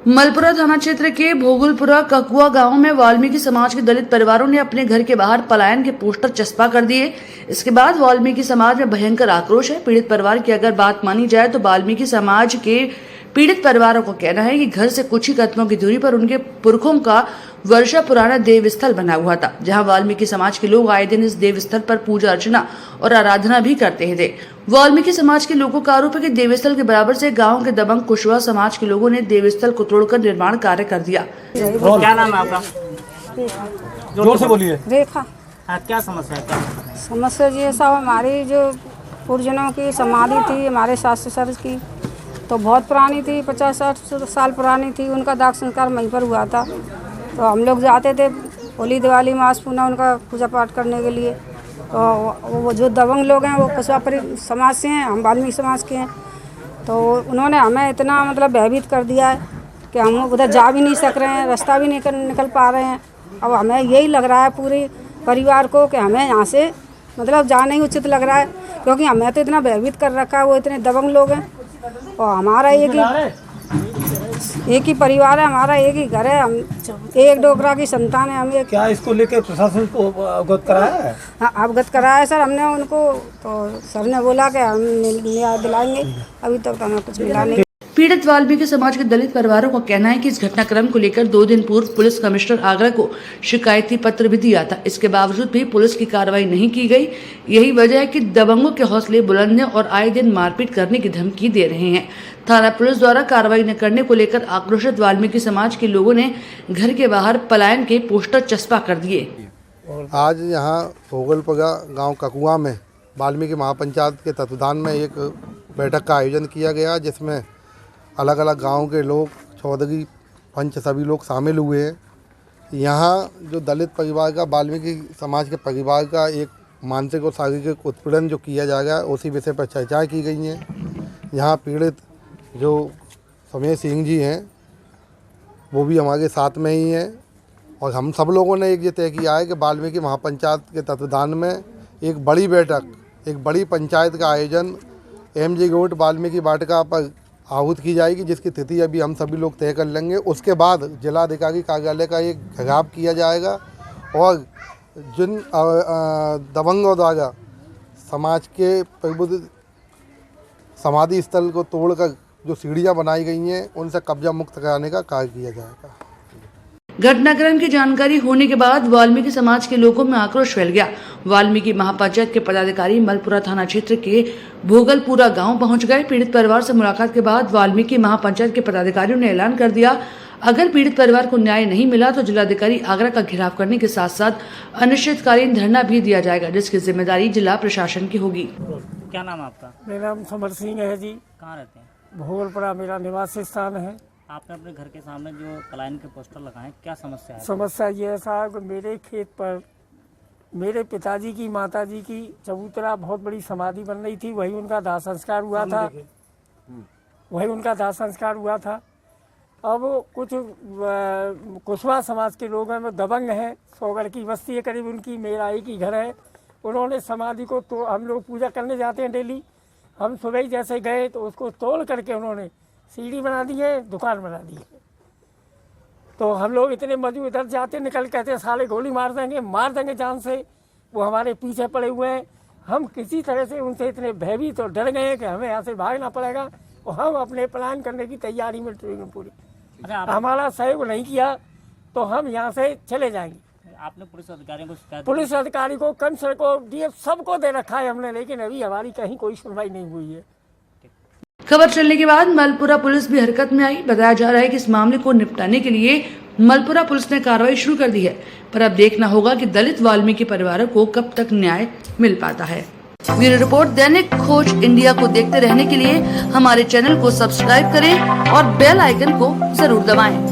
मलपुरा थाना क्षेत्र के भोगलपुरा ककुआ गांव में वाल्मीकि समाज के दलित परिवारों ने अपने घर के बाहर पलायन के पोस्टर चस्पा कर दिए। इसके बाद वाल्मीकि समाज में भयंकर आक्रोश है। पीड़ित परिवार की अगर बात मानी जाए तो वाल्मीकि समाज के पीड़ित परिवारों को कहना है कि घर से कुछ ही कदमों की दूरी पर उनके पुरखों का वर्षा पुराना देव स्थल बना हुआ था, जहां वाल्मीकि समाज के लोग आए दिन इस देव स्थल पर पूजा अर्चना और आराधना भी करते थे। वाल्मीकि समाज के लोगों का आरोप है कि देवस्थल के बराबर से गांव के दबंग कुशवाहा समाज के लोगों ने देवस्थल को तोड़कर निर्माण कार्य कर दिया। क्या नाम है आपका? जोर से बोलिए। रेखा। क्या समस्या है? समस्या ये सब हमारी जो पूर्वजों की समाधि थी, हमारे सास ससुर की, तो बहुत पुरानी थी, 50-60 साल पुरानी थी। उनका दाह संस्कार वहीं पर हुआ था। तो हम लोग जाते थे होली दिवाली मास पूना उनका पूजा पाठ करने के लिए। तो वो जो दबंग लोग हैं वो कुशवाहा समाज से हैं, हम वाल्मीकि समाज के हैं। तो उन्होंने हमें इतना मतलब भयभीत कर दिया है कि हम उधर जा भी नहीं सक रहे हैं, रास्ता भी नहीं निकल पा रहे हैं। अब हमें यही लग रहा है पूरे परिवार को कि हमें यहाँ से मतलब जाना ही उचित लग रहा है, क्योंकि हमें तो इतना भयभीत कर रखा है। वो इतने दबंग लोग हैं और हमारा एक ही परिवार है, हमारा एक ही घर है, हम एक डोकरा की संतान है। हम क्या इसको लेकर प्रशासन को अवगत कराया है? हाँ, अवगत कराया है सर हमने उनको। तो सर ने बोला कि हम न्याय दिलाएंगे। अभी तक तो हमें कुछ मिला नहीं। पीड़ित वाल्मीकि समाज के दलित परिवारों का कहना है कि इस घटनाक्रम को लेकर 2 दिन पूर्व पुलिस कमिश्नर आगरा को शिकायती पत्र भी दिया था। इसके बावजूद भी पुलिस की कार्रवाई नहीं की गई। यही वजह है कि दबंगों के हौसले बुलंद हैं और आए दिन मारपीट करने की धमकी दे रहे हैं। थाना पुलिस द्वारा कार्रवाई न करने को लेकर आक्रोशित वाल्मीकि समाज के लोगों ने घर के बाहर पलायन के पोस्टर चस्पा कर दिए। आज यहाँ भोगलपुरा गाँव ककुआ में वाल्मीकि महापंचायत के तत्वाधान में एक बैठक का आयोजन किया गया, जिसमें अलग अलग गांव के लोग, चौधरी, पंच सभी लोग शामिल हुए हैं। यहाँ जो दलित परिवार का, वाल्मीकि समाज के परिवार का एक मानसिक और शारीरिक उत्पीड़न जो किया जाएगा, उसी विषय पर चर्चाएं की गई हैं। यहाँ पीड़ित जो समेश सिंह जी हैं वो भी हमारे साथ में ही हैं और हम सब लोगों ने एक ये तय किया है कि वाल्मीकि महापंचायत के तत्वाधान में एक बड़ी बैठक, एक बड़ी पंचायत का आयोजन MG रोड वाल्मीकि वाटिका पर आहूत की जाएगी, जिसकी तिथि अभी हम सभी लोग तय कर लेंगे। उसके बाद जिलाधिकारी कार्यालय का एक घेराव किया जाएगा और जिन दबंगों द्वारा समाज के प्रबुद्ध समाधि स्थल को तोड़कर जो सीढ़ियां बनाई गई हैं, उनसे कब्जा मुक्त कराने का कार्य किया जाएगा। घटनाक्रम की जानकारी होने के बाद वाल्मीकि समाज के लोगों में आक्रोश फैल गया। वाल्मीकि महापंचायत के पदाधिकारी मलपुरा थाना क्षेत्र के भोगलपुरा गांव पहुंच गए। पीड़ित परिवार से मुलाकात के बाद वाल्मीकि महापंचायत के पदाधिकारियों ने ऐलान कर दिया, अगर पीड़ित परिवार को न्याय नहीं मिला तो जिलाधिकारी आगरा का घेराव करने के साथ साथ अनिश्चितकालीन धरना भी दिया जाएगा, जिसकी जिम्मेदारी जिला प्रशासन की होगी। क्या नाम है आपका? मेरा नाम समर सिंह है जी। कहाँ रहते हैं? भोगलपुरा मेरा निवास स्थान है। आपने अपने घर के सामने जो पलायन के पोस्टर लगाए, क्या समस्या है? समस्या ये है साहब, मेरे खेत पर मेरे पिताजी की, माताजी की चबूतरा बहुत बड़ी समाधि बन रही थी। वही उनका दाह संस्कार हुआ था। अब कुछ कुशवाहा समाज के लोग हैं, वो दबंग हैं, 100 घर की बस्ती है करीब उनकी, मेरा एक ही घर है। उन्होंने समाधि को तो हम लोग पूजा करने जाते हैं डेली। हम सुबह ही जैसे गए तो उसको तोड़ करके उन्होंने सीढ़ी बना दी है, दुकान बना दी है। तो हम लोग इतने मजबूत इधर जाते निकल, कहते साले गोली मार देंगे जान से। वो हमारे पीछे पड़े हुए हैं। हम किसी तरह से उनसे इतने भयभीत और डर गए हैं कि हमें यहाँ से भागना पड़ेगा और हम अपने प्लान करने की तैयारी में पूरी। हमारा सहयोग नहीं किया तो हम यहाँ से चले जाएंगे। आपने पुलिस अधिकारियों को शिकायत? पुलिस अधिकारी को, कमिश्नर को, DF सबको दे रखा है हमने, लेकिन अभी हमारी कहीं कोई सुनवाई नहीं हुई है। खबर चलने के बाद मलपुरा पुलिस भी हरकत में आई। बताया जा रहा है कि इस मामले को निपटाने के लिए मलपुरा पुलिस ने कार्रवाई शुरू कर दी है, पर अब देखना होगा कि दलित वाल्मीकि परिवारों को कब तक न्याय मिल पाता है। ब्यूरो रिपोर्ट, दैनिक खोज इंडिया को देखते रहने के लिए हमारे चैनल को सब्सक्राइब करें और बेल आइकन को जरूर दबाएं।